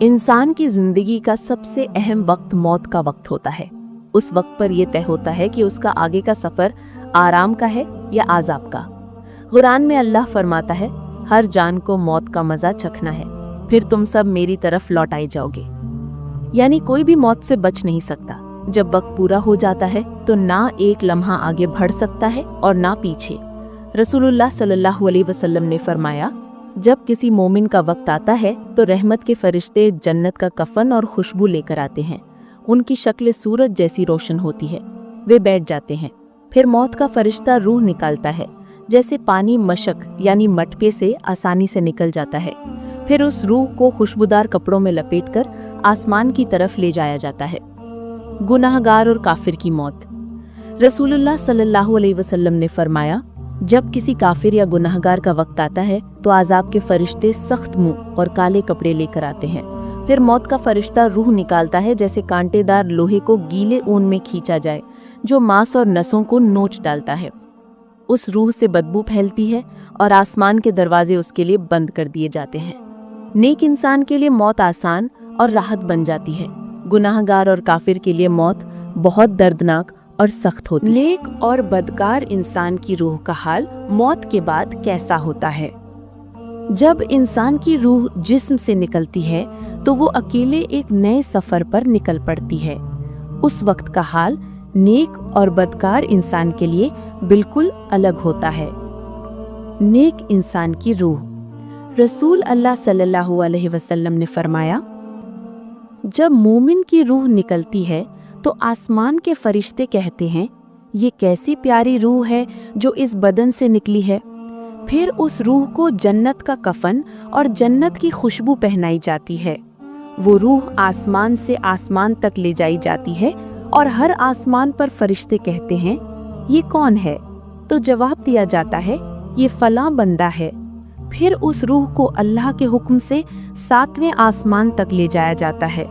इंसान की जिंदगी का सबसे अहम वक्त मौत का वक्त होता है। उस वक्त पर यह तय होता है कि उसका आगे का सफर आराम का है या आजाब का। कुरान में अल्लाह फरमाता है, हर जान को मौत का मजा चखना है, फिर तुम सब मेरी तरफ लौटाए जाओगे। यानी कोई भी मौत से बच नहीं सकता। जब वक्त पूरा हो जाता है तो ना एक लम्हा आगे बढ़ सकता है और ना पीछे। रसूलुल्लाह सल्लल्लाहु अलैहि वसल्लम ने फरमाया, जब किसी मोमिन का वक्त आता है तो रहमत के फरिश्ते जन्नत का कफन और खुशबू लेकर आते हैं। उनकी शक्ल सूरज जैसी रोशन होती है। वे बैठ जाते हैं। फिर मौत का फरिश्ता रूह निकालता है, जैसे पानी मशक यानी मटके से आसानी से निकल जाता है। फिर उस रूह को खुशबूदार कपड़ों में लपेटकर आसमान की तरफ ले जाया जाता है। गुनाहगार और काफिर की मौत। रसूलुल्लाह सल्लल्लाहु अलैहि वसल्लम ने फरमाया, जब किसी काफिर या गुनाहगार का वक्त आता है तो आजाब के फरिश्ते सख्त मुंह और काले कपड़े लेकर आते हैं। फिर मौत का फरिश्ता रूह निकालता है, जैसे कांटेदार लोहे को गीले ऊन में खींचा जाए, जो मांस और नसों को नोच डालता है। उस रूह से बदबू फैलती है और आसमान के दरवाजे उसके लिए बंद कर दिए जाते हैं। नेक इंसान के लिए मौत आसान और राहत बन जाती है। गुनाहगार और काफिर के लिए मौत बहुत दर्दनाक और सख्त होती है। नेक और बदकार इंसान की रूह का हाल मौत के बाद कैसा होता है? जब इंसान की रूह जिस्म से निकलती है तो वो अकेले एक नए सफर पर निकल पड़ती है। उस वक्त का हाल नेक और बदकार इंसान के लिए बिल्कुल अलग होता है। नेक इंसान की रूह। रसूल अल्लाह सल्लल्लाहु अलैहि वसल्लम ने फरमाया, जब मोमिन की रूह निकलती है तो आसमान के फरिश्ते कहते हैं, ये कैसी प्यारी रूह है जो इस बदन से निकली है। फिर उस रूह को जन्नत का कफन और जन्नत की खुशबू पहनाई जाती है। वो रूह आसमान से आसमान तक ले जाई जाती है और हर आसमान पर फरिश्ते कहते हैं, ये कौन है? तो जवाब दिया जाता है, ये फलां बंदा है। फिर उस रूह को अल्लाह के हुक्म से 7वें आसमान तक ले जाया जाता है।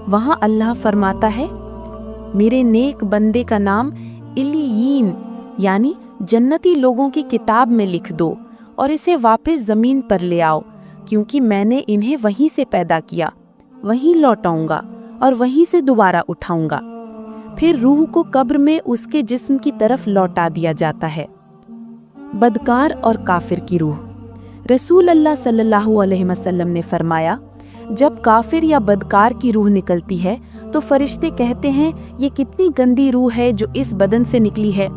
वहाँ अल्लाह फरमाता है, मेरे नेक बंदे का नाम इल्लियीन यानी जन्नती लोगों की किताब में लिख दो और इसे वापस जमीन पर ले आओ, क्योंकि मैंने इन्हें वहीं से पैदा किया, वहीं लौटाऊंगा और वहीं से दोबारा उठाऊंगा। फिर रूह को कब्र में उसके जिस्म की तरफ लौटा दिया जाता है। बदकार और काफिर की रूह। रसूल अल्लाह सल्लल्लाहु अलैहि वसल्लम ने फरमाया, जब काफिर या बदकार की रूह निकलती है तो फरिश्ते कहते हैं, ये कितनी गंदी रूह है जो इस बदन से निकली है।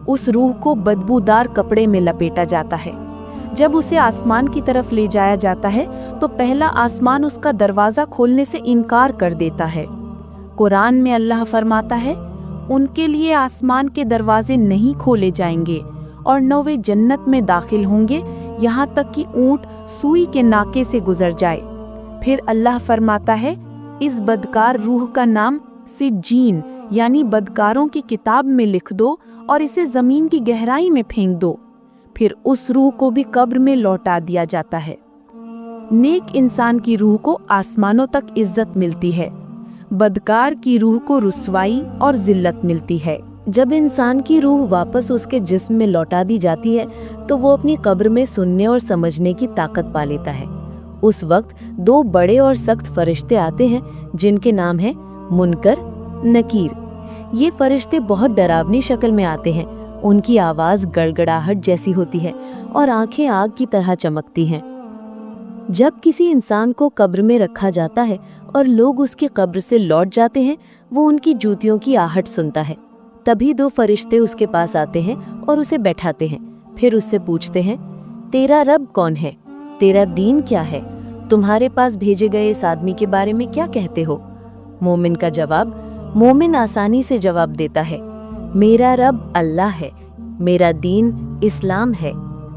उस रूह को बदबूदार कपड़े में लपेटा जाता है। जब उसे आसमान की तरफ ले जाया जाता है तो पहला आसमान उसका दरवाज़ा खोलने से इनकार कर देता है। कुरान में अल्लाह फरमाता है, उनके लिए आसमान के दरवाजे नहीं खोले जाएंगे और न वे जन्नत में दाखिल होंगे यहाँ तक कि ऊंट सुई के नाके से गुजर जाए। फिर अल्लाह फरमाता है, इस बदकार रूह का नाम सिज्जीन यानी बदकारों की किताब में लिख दो और इसे जमीन की गहराई में फेंक दो। फिर उस रूह को भी कब्र में लौटा दिया जाता है। नेक इंसान की रूह को आसमानों तक इज्जत मिलती है। बदकार की रूह को रुसवाई और जिल्लत मिलती है। जब इंसान की रूह वापस उसके जिस्म में लौटा दी जाती है तो वो अपनी कब्र में सुनने और समझने की ताकत पा लेता है। उस वक्त 2 बड़े और सख्त फरिश्ते आते हैं जिनके नाम है मुनकर, नकीर। ये फरिश्ते बहुत डरावनी शक्ल में आते हैं। उनकी आवाज़ गड़गड़ाहट जैसी होती है और आंखें आग की तरह चमकती हैं। जब किसी इंसान को कब्र में रखा जाता है और लोग उसकी कब्र से लौट जाते हैं, वो उनकी जूतियों की आहट सुनता है। तभी 2 फरिश्ते उसके पास आते हैं और उसे बैठाते हैं। फिर उससे पूछते हैं, तेरा रब कौन है? तेरा दीन क्या है? तुम्हारे पास भेजे गए इस आदमी के बारे में क्या कहते हो? मोमिन का जवाब। मोमिन आसानी से जवाब देता है, मेरा रब अल्लाह है, मेरा दीन इस्लाम है,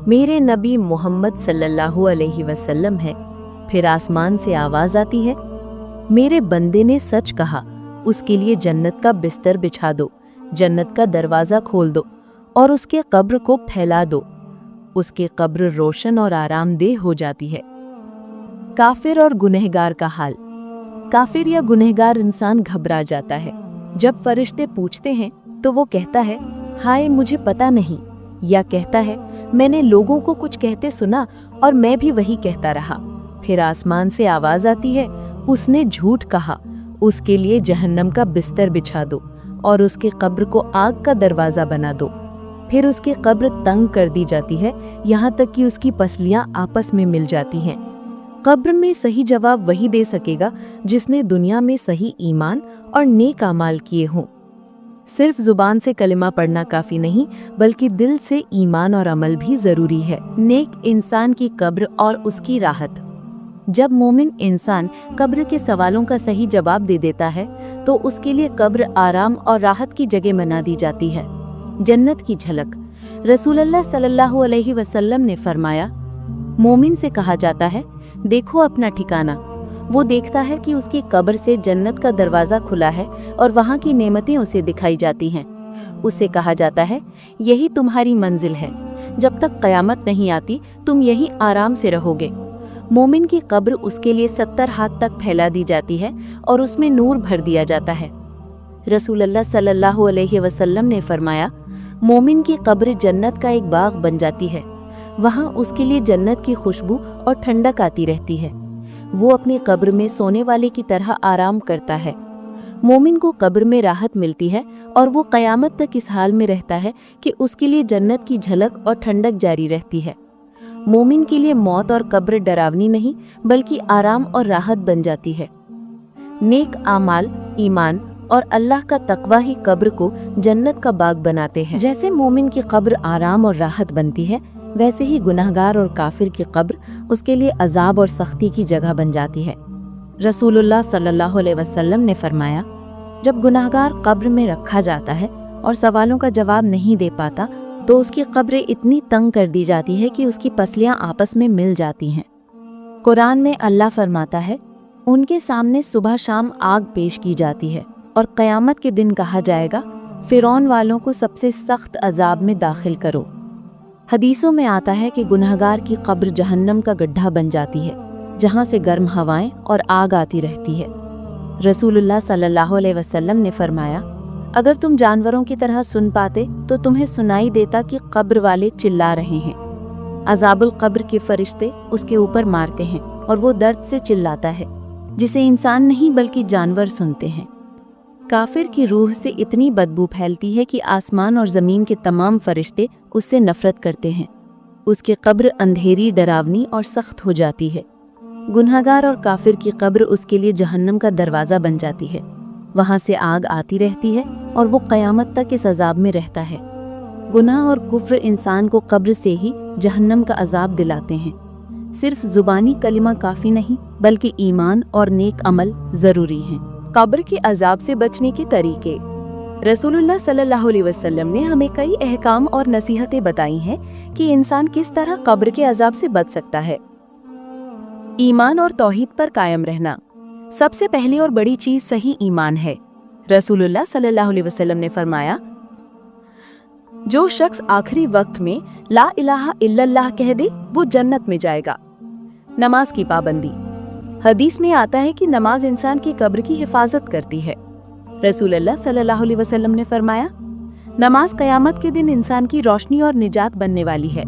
मेरे नबी मोहम्मद सल्लल्लाहु अलैहि वसल्लम है। फिर आसमान से आवाज आती है, मेरे बंदे ने सच कहा, उसके लिए जन्नत का बिस्तर बिछा दो, जन्नत का दरवाज़ा खोल दो और उसके कब्र को फैला दो। उसकी कब्र रोशन और आरामदेह हो जाती है। काफिर और गुनहगार का हाल। काफिर या गुनहगार इंसान घबरा जाता है। जब फरिश्ते पूछते हैं तो वो कहता है, हाय मुझे पता नहीं, या कहता है, मैंने लोगों को कुछ कहते सुना और मैं भी वही कहता रहा। फिर आसमान से आवाज आती है, उसने झूठ कहा, उसके लिए जहन्नम का बिस्तर बिछा दो और उसके कब्र को आग का दरवाजा बना दो। फिर उसकी कब्र तंग कर दी जाती है, यहाँ तक कि उसकी पसलियां आपस में मिल जाती हैं। कब्र में सही जवाब वही दे सकेगा जिसने दुनिया में सही ईमान और नेक अमाल किए हों। सिर्फ जुबान से कलिमा पढ़ना काफी नहीं, बल्कि दिल से ईमान और अमल भी जरूरी है। नेक इंसान की कब्र और उसकी राहत। जब मोमिन इंसान कब्र के सवालों का सही जवाब दे देता है तो उसके लिए कब्र आराम और राहत की जगह बना दी जाती है। जन्नत की झलक। रसूलुल्लाह सल्लल्लाहु अलैहि वसल्लम ने फरमाया, मोमिन से कहा जाता है, देखो अपना ठिकाना। वो देखता है कि उसकी कब्र से जन्नत का दरवाज़ा खुला है और वहाँ की नेमतें उसे दिखाई जाती हैं। उसे कहा जाता है, यही तुम्हारी मंजिल है, जब तक क़यामत नहीं आती तुम यही आराम से रहोगे। मोमिन की कब्र उसके लिए 70 हाथ तक फैला दी जाती है और उसमें नूर भर दिया जाता है। रसूलुल्लाह सल्लल्लाहु अलैहि वसल्लम ने फरमाया, मोमिन की कब्र जन्नत का एक बाग बन जाती है। वहाँ उसके लिए जन्नत की खुशबू और ठंडक आती रहती है। वो अपनी कब्र में सोने वाले की तरह आराम करता है। मोमिन को कब्र में राहत मिलती है और वो क़यामत तक इस हाल में रहता है कि उसके लिए जन्नत की झलक और ठंडक जारी रहती है। मोमिन के लिए मौत और कब्र डरावनी नहीं, बल्कि आराम और राहत बन जाती है। नेक आमाल, ईमान और अल्लाह का तकवा ही कब्र को जन्नत का बाग बनाते हैं। जैसे मोमिन की कब्र आराम और राहत बनती है, वैसे ही गुनाहगार और काफिर की कब्र उसके लिए अजाब और सख्ती की जगह बन जाती है। रसूलुल्लाह सल्लल्लाहु अलैहि वसल्लम ने फरमाया, जब गुनाहगार कब्र में रखा जाता है और सवालों का जवाब नहीं दे पाता तो उसकी कब्र इतनी तंग कर दी जाती है कि उसकी पसलियां आपस में मिल जाती हैं। कुरान में अल्लाह फरमाता है, उनके सामने सुबह शाम आग पेश की जाती है और क़यामत के दिन कहा जाएगा, फ़िरौन वालों को सबसे सख्त अजाब में दाखिल करो। हदीसों में आता है कि गुनहगार की कब्र जहन्नम का गड्ढा बन जाती है, जहाँ से गर्म हवाएं और आग आती रहती है। रसूलुल्लाह सल्लल्लाहु अलैहि वसल्लम ने फरमाया, अगर तुम जानवरों की तरह सुन पाते तो तुम्हें सुनाई देता कि कब्र वाले चिल्ला रहे हैं। अजाबुल कब्र के फरिश्ते उसके ऊपर मारते हैं और वो दर्द से चिल्लाता है, जिसे इंसान नहीं बल्कि जानवर सुनते हैं। काफिर की रूह से इतनी बदबू फैलती है कि आसमान और ज़मीन के तमाम फरिश्ते उससे नफरत करते हैं। उसकी कब्र अंधेरी, डरावनी और सख्त हो जाती है। गुनहगार और काफिर की कब्र उसके लिए जहन्नम का दरवाज़ा बन जाती है। वहाँ से आग आती रहती है और वो क़यामत तक इस अजाब में रहता है। गुनाह और कुफ्र इंसान को कब्र से ही जहन्नम का अजाब दिलाते हैं। सिर्फ ज़ुबानी कलिमा काफ़ी नहीं, बल्कि ईमान और नेक अमल ज़रूरी हैं। कब्र के अजाब से बचने के तरीके। रसूलुल्लाह सल्लल्लाहु अलैहि वसल्लम ने हमें कई अहकाम और नसीहतें बताई हैं कि इंसान किस तरह कब्र के अजाब से बच सकता है। ईमान और तौहीद पर कायम रहना। सबसे पहली और बड़ी चीज सही ईमान है। रसूलुल्लाह सल्लल्लाहु अलैहि वसल्लम ने फरमाया, जो शख्स आखिरी वक्त में ला इलाहा इल्लल्लाह कह दे वो जन्नत में जाएगा। नमाज की पाबंदी। हदीस में आता है कि नमाज इंसान की कब्र की हिफाजत करती है। रसूलुल्लाह सल्लल्लाहु अलैहि वसल्लम ने फरमाया, नमाज क़यामत के दिन इंसान की रोशनी और निजात बनने वाली है।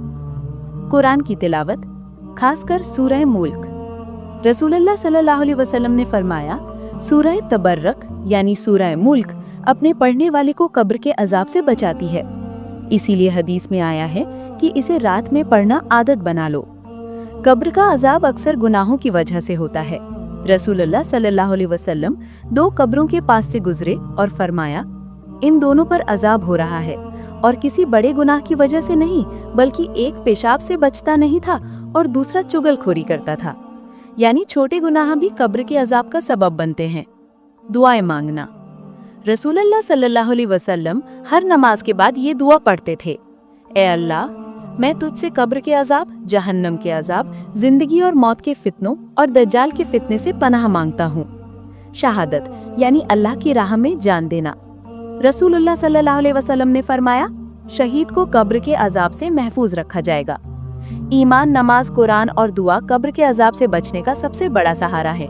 कुरान की तिलावत, खासकर सूरह मुल्क। रसूलुल्लाह सल्लल्लाहु अलैहि वसल्लम ने फरमाया, सूरह तबर्रक यानी सूरह मुल्क अपने पढ़ने वाले को कब्र के अजाब से बचाती है। इसीलिए हदीस में आया है कि इसे रात में पढ़ना आदत बना लो। कब्र का अजाब अक्सर गुनाहों की वजह से होता है। रसूलुल्लाह सल्लल्लाहु अलैहि वसल्लम 2 कब्रों के पास से गुजरे और फरमाया, इन दोनों पर अजाब हो रहा है और किसी बड़े गुनाह की वजह से नहीं, बल्कि एक पेशाब से बचता नहीं था और दूसरा चुगलखोरी करता था। यानी छोटे गुनाह भी कब्र के अजाब का सबब बनते हैं। दुआएं मांगना। रसूलुल्लाह सल्लल्लाहु अलैहि वसल्लम हर नमाज के बाद ये दुआ पढ़ते थे, ए अल्लाह, मैं तुझसे कब्र के अजाब, जहन्नम के अजाब, जिंदगी और मौत के फितनों और दज्जाल के फितने से पनाह मांगता हूँ। शहादत यानी अल्लाह की राह में जान देना। रसूलुल्लाह सल्लल्लाहु अलैहि वसल्लम ने फरमाया, शहीद को कब्र के अजाब से महफूज रखा जाएगा। ईमान, नमाज, कुरान और दुआ कब्र के अजाब से बचने का सबसे बड़ा सहारा है।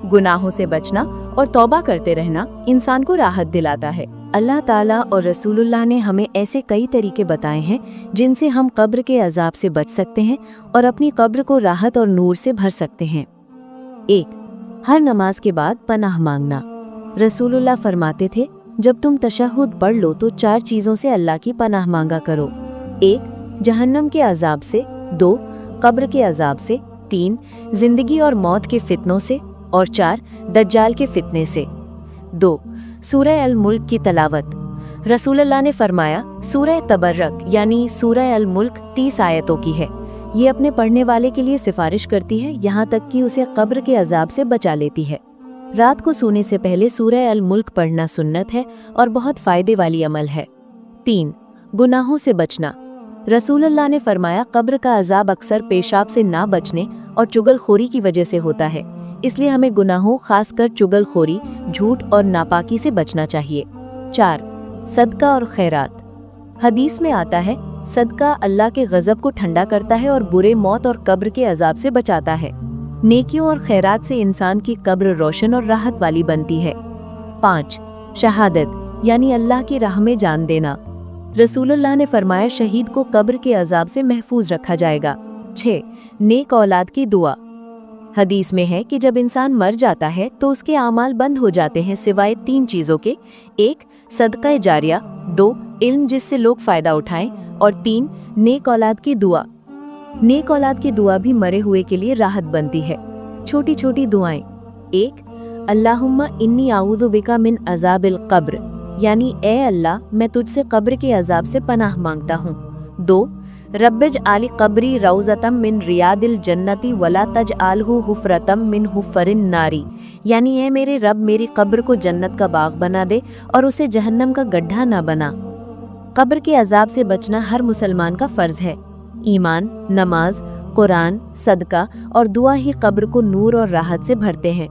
गुनाहों से बचना और तौबा करते रहना इंसान को राहत दिलाता है। अल्लाह ताला और रसूलुल्लाह ने हमें ऐसे कई तरीके बताए हैं जिनसे हम कब्र के अजाब से बच सकते हैं और अपनी कब्र को राहत और नूर से भर सकते हैं। 1. हर नमाज के बाद पनाह मांगना। रसूलुल्लाह फरमाते थे, जब तुम तशहुद पढ़ लो तो 4 चीज़ों से अल्लाह की पनाह मांगा करो। 1 जहन्नम के अजाब से, 2 कब्र के अजाब से, 3 जिंदगी और मौत के फितनों से, और 4 दज्जाल के फितने से। 2 सूरह अल मुल्क की तलावत। रसूलुल्लाह ने फरमाया, सूरह तबर्रक यानी सूरह अल मुल्क 30 आयतों की है। ये अपने पढ़ने वाले के लिए सिफारिश करती है, यहाँ तक कि उसे कब्र के अजाब से बचा लेती है। रात को सोने से पहले सूरह अल मुल्क पढ़ना सुन्नत है और बहुत फ़ायदे वाली अमल है। 3 गुनाहों से बचना। रसूलुल्लाह ने फरमाया, कब्र का अजाब अक्सर पेशाब से ना बचने और चुगलखोरी की वजह से होता है, इसलिए हमें गुनाहों खासकर चुगलखोरी, झूठ और नापाकी से बचना चाहिए। 4 सदका और खैरात। हदीस में आता है, सदका अल्लाह के गज़ब को ठंडा करता है और बुरे मौत और कब्र के अजाब से बचाता है। नेकियों और खैरात से इंसान की कब्र रोशन और राहत वाली बनती है। 5 शहादत यानी अल्लाह की राह में जान देना। रसूलुल्लाह ने फरमाया, शहीद को कब्र के अजाब से महफूज रखा जाएगा। 6 नेक औलाद की दुआ। हदीस में है कि जब इंसान मर जाता है तो उसके आमाल बंद हो जाते हैं सिवाय 3 चीज़ों के। 1 सदका जारिया, 2 इल्म जिससे लोग फ़ायदा उठाएं, और 3 नेक औलाद की दुआ। नेक औलाद की दुआ भी मरे हुए के लिए राहत बनती है। छोटी छोटी दुआएं। 1 अल्लाहुम्मा इन्नी आऊज़ु बिका मिन अज़ाबिल क़ब्र यानी ए अल्लाह, मैं तुझसे कब्र के अजाब से पनाह मांगता हूँ। 2 रब्बिज आली कब्री रौज़तम मिन रियादिल जन्नती वला तज आलहु हुफ़रतम मिन हुफ़रिन नारी यानी ए मेरे रब, मेरी कब्र को जन्नत का बाग बना दे और उसे जहन्नम का गड्ढा ना बना। कब्र के अजाब से बचना हर मुसलमान का फ़र्ज़ है। ईमान, नमाज, कुरान, सदका और दुआ ही कब्र को नूर और राहत से भरते हैं।